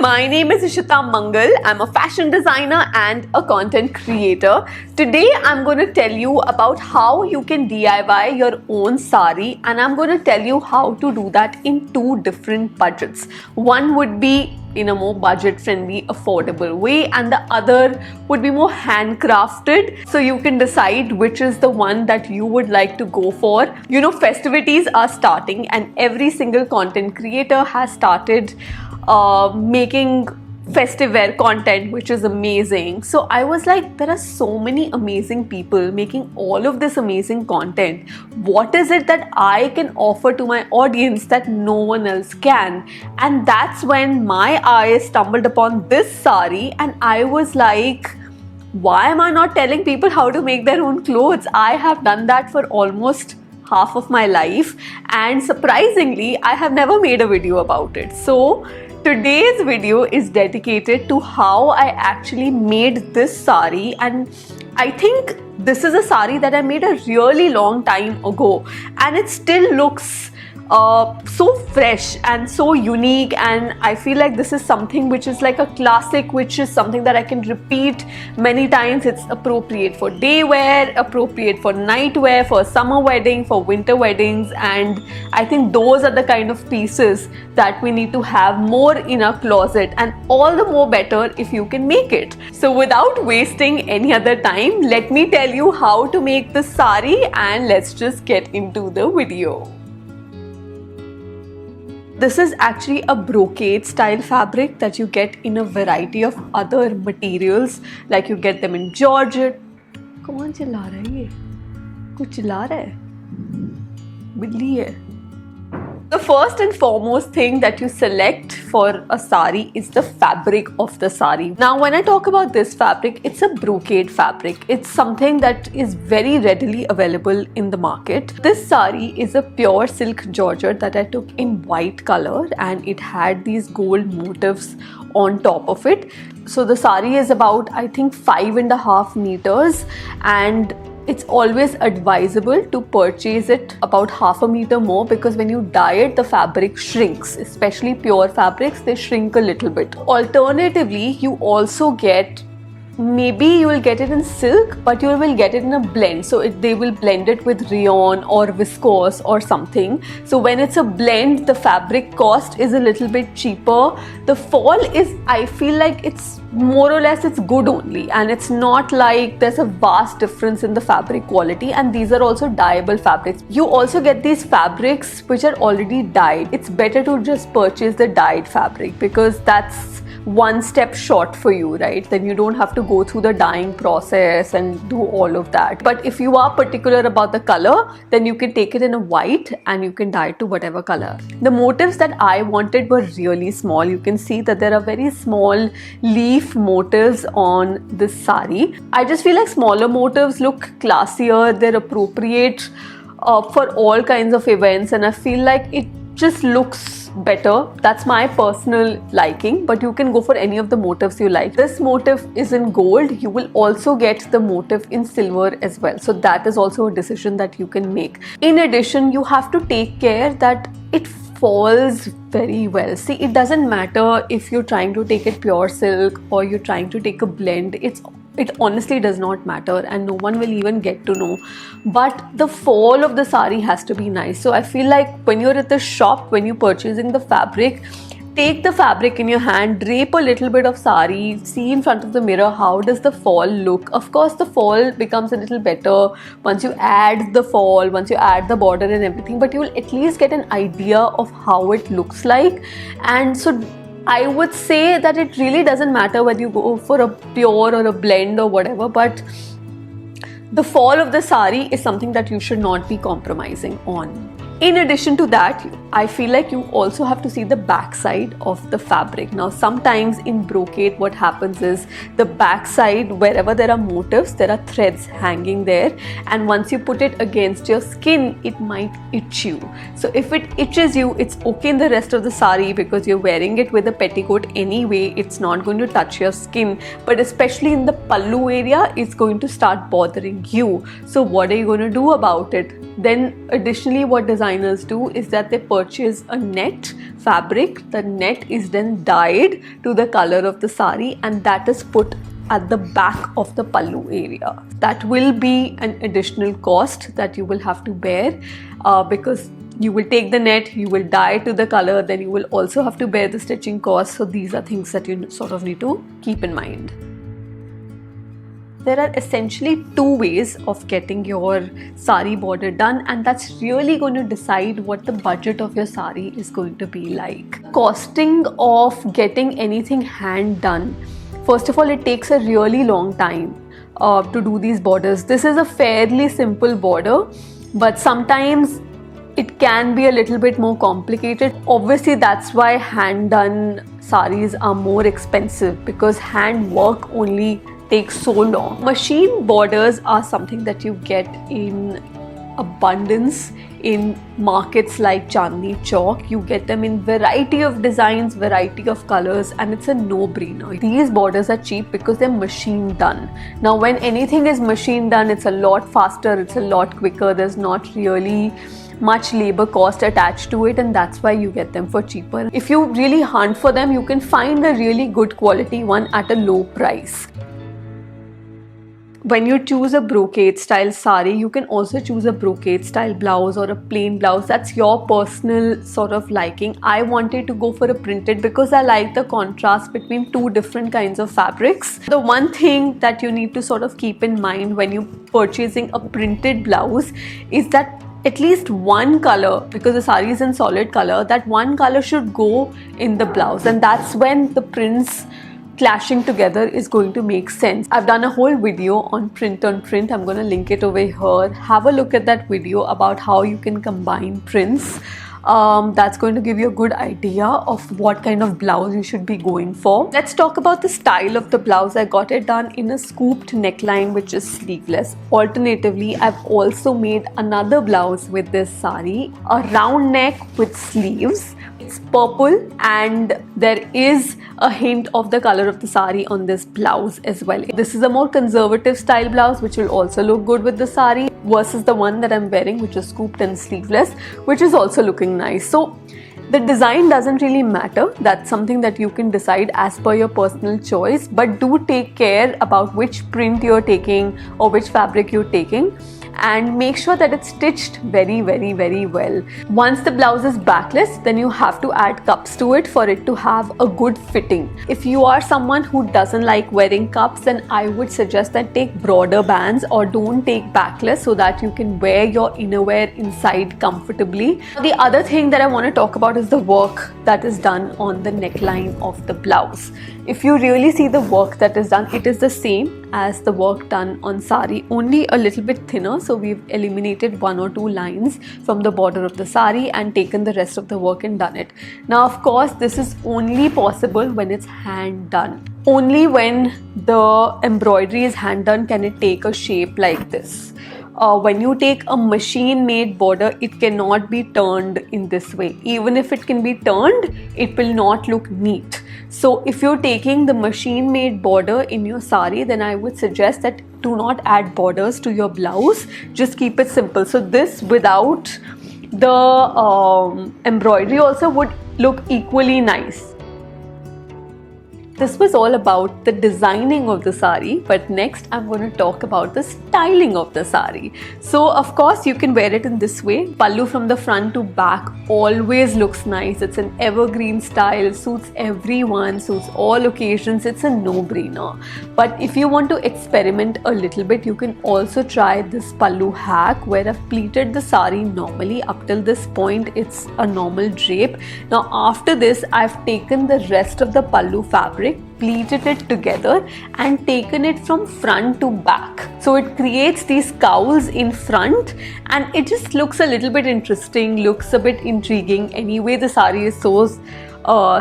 my name is Ishita Mangal. I'm a fashion designer and a content creator. Today I'm going to tell you about how you can DIY your own sari, and I'm going to tell you how to do that in two different budgets. One would be in a more budget friendly, affordable way, and the other would be more handcrafted, so you can decide which is the one that you would like to go for. You know, festivities are starting and every single content creator has started making festive wear content, which is amazing. So I was like, there are so many amazing people making all of this amazing content. What is it that I can offer to my audience that no one else can? And that's when my eyes stumbled upon this sari, and I was like, why am I not telling people how to make their own clothes? I have done that for almost half of my life, and surprisingly I have never made a video about it. So today's video is dedicated to how I actually made this sari, and I think this is a sari that I made a really long time ago, and it still looks so fresh and so unique, and I feel like this is something which is like a classic, which is something that I can repeat many times. It's appropriate for day wear, appropriate for night wear, for summer wedding, for winter weddings, and I think those are the kind of pieces that we need to have more in our closet, and all the more better if you can make it. So without wasting any other time, let me tell you how to make this sari, and let's just get into the video. This is actually a brocade style fabric that you get in a variety of other materials, like you get them in georgette. कौन चिल्ला रहा है ये? कुछ चिल्ला रहा है? बिल्ली है. The first and foremost thing that you select for a sari is the fabric of the sari. Now, when I talk about this fabric, it's a brocade fabric. It's something that is very readily available in the market. This sari is a pure silk georgette that I took in white color, and it had these gold motifs on top of it. So the sari is about, I think, 5.5 meters, and it's always advisable to purchase it about 0.5 meter more, because when you dye it, the fabric shrinks. Especially pure fabrics, they shrink a little bit. Alternatively, you also get, maybe you will get it in silk, but you will get it in a blend. So they will blend it with rayon or viscose or something. So when it's a blend, the fabric cost is a little bit cheaper. The fall is, I feel like it's more or less, it's good only, and it's not like there's a vast difference in the fabric quality. And these are also dyeable fabrics. You also get these fabrics which are already dyed. It's better to just purchase the dyed fabric, because that's one step short for you, right? Then you don't have to go through the dyeing process and do all of that. But if you are particular about the color, then you can take it in a white and you can dye it to whatever color. The motifs that I wanted were really small. You can see that there are very small leaf motifs on this sari. I just feel like smaller motifs look classier. They're appropriate for all kinds of events, and I feel like it just looks better. That's my personal liking, but you can go for any of the motifs you like. This motif is in gold. You will also get the motif in silver as well, so that is also a decision that you can make. In addition, you have to take care that it falls very well. See, it doesn't matter if you're trying to take it pure silk or you're trying to take a blend. It honestly does not matter, and no one will even get to know. But the fall of the sari has to be nice. So I feel like when you're at the shop, when you're purchasing the fabric, take the fabric in your hand, drape a little bit of sari, see in front of the mirror how does the fall look. Of course, the fall becomes a little better once you add the fall, once you add the border and everything, but you will at least get an idea of how it looks like. And so I would say that it really doesn't matter whether you go for a pure or a blend or whatever, but the fall of the sari is something that you should not be compromising on. In addition to that, I feel like you also have to see the back side of the fabric. Now, sometimes in brocade, what happens is the back side, wherever there are motifs, there are threads hanging there, and once you put it against your skin, it might itch you. So if it itches you, it's okay in the rest of the sari because you're wearing it with a petticoat anyway. It's not going to touch your skin, but especially in the pallu area, it's going to start bothering you. So what are you going to do about it? Then additionally, what design designers do is that they purchase a net fabric. The net is then dyed to the color of the sari, and that is put at the back of the pallu area. That will be an additional cost that you will have to bear, because you will take the net, you will dye to the color, then you will also have to bear the stitching cost. So these are things that you sort of need to keep in mind. There are essentially two ways of getting your sari border done, and that's really going to decide what the budget of your sari is going to be like. Costing of getting anything hand done. First of all, it takes a really long time to do these borders. This is a fairly simple border, but sometimes it can be a little bit more complicated. Obviously, that's why hand done saris are more expensive, because hand work only takes so long. Machine borders are something that you get in abundance in markets like Chandni Chowk. You get them in variety of designs, variety of colors, and it's a no-brainer. These borders are cheap because they're machine done. Now, when anything is machine done, it's a lot faster, it's a lot quicker, there's not really much labor cost attached to it, and that's why you get them for cheaper. If you really hunt for them, you can find a really good quality one at a low price. When you choose a brocade style sari, you can also choose a brocade style blouse or a plain blouse. That's your personal sort of liking. I wanted to go for a printed because I like the contrast between two different kinds of fabrics. The one thing that you need to sort of keep in mind when you're purchasing a printed blouse is that at least one color, because the sari is in solid color, that one color should go in the blouse, and that's when the prints clashing together is going to make sense. I've done a whole video on print on print. I'm going to link it over here. Have a look at that video about how you can combine prints. That's going to give you a good idea of what kind of blouse you should be going for. Let's talk about the style of the blouse. I got it done in a scooped neckline, which is sleeveless. Alternatively, I've also made another blouse with this sari, a round neck with sleeves. It's purple, and there is a hint of the color of the sari on this blouse as well. This is a more conservative style blouse, which will also look good with the sari, versus the one that I'm wearing, which is scooped and sleeveless, which is also looking nice. So the design doesn't really matter. That's something that you can decide as per your personal choice, but do take care about which print you're taking or which fabric you're taking, and make sure that it's stitched very, very, very well. Once the blouse is backless, then you have to add cups to it for it to have a good fitting. If you are someone who doesn't like wearing cups, then I would suggest that take broader bands or don't take backless, so that you can wear your innerwear inside comfortably. The other thing that I want to talk about is the work that is done on the neckline of the blouse. If you really see the work that is done, it is the same as the work done on sari, only a little bit thinner. So we've eliminated one or two lines from the border of the sari and taken the rest of the work and done it. Now, of course, this is only possible when it's hand done. Only when the embroidery is hand done can it take a shape like this. When you take a machine made border, it cannot be turned in this way. Even if it can be turned, it will not look neat. So if you're taking the machine made border in your sari, then I would suggest that do not add borders to your blouse. Just keep it simple. So this without the embroidery also would look equally nice. This was all about the designing of the sari, but next I'm going to talk about the styling of the sari. So of course you can wear it in this way. Pallu from the front to back always looks nice. It's an evergreen style, suits everyone, suits all occasions. It's a no-brainer. But if you want to experiment a little bit, you can also try this pallu hack, where I've pleated the sari normally. Up till this point it's a normal drape. Now after this, I've taken the rest of the pallu fabric, pleated it together and taken it from front to back. So it creates these cowls in front, and it just looks a little bit interesting, looks a bit intriguing. Anyway, the sari is so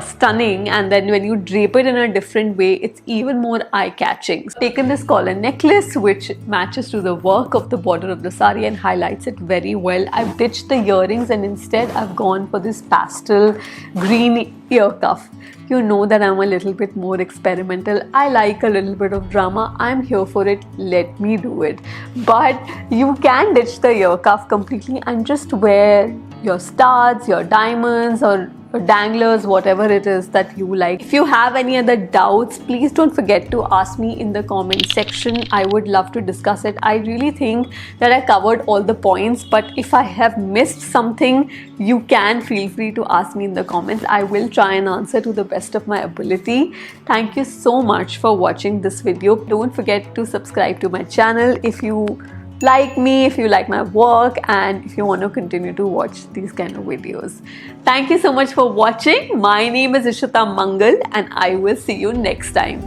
stunning, and then when you drape it in a different way, it's even more eye-catching. Taken this collar necklace, which matches to the work of the border of the sari and highlights it very well. I've ditched the earrings and instead I've gone for this pastel green ear cuff. You know that I'm a little bit more experimental. I like a little bit of drama. I'm here for it. Let me do it. But you can ditch the ear cuff completely and just wear your studs, your diamonds, or danglers, whatever it is that you like. If you have any other doubts, please don't forget to ask me in the comment section. I would love to discuss it. I really think that I covered all the points, but if I have missed something, you can feel free to ask me in the comments. I will try and answer to the best of my ability. Thank you so much for watching this video. Don't forget to subscribe to my channel if you like me, if you like my work, and if you want to continue to watch these kind of videos. Thank you so much for watching. My name is Ishita Mangal and I will see you next time.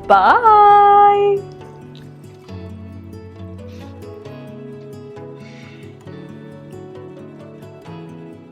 Bye.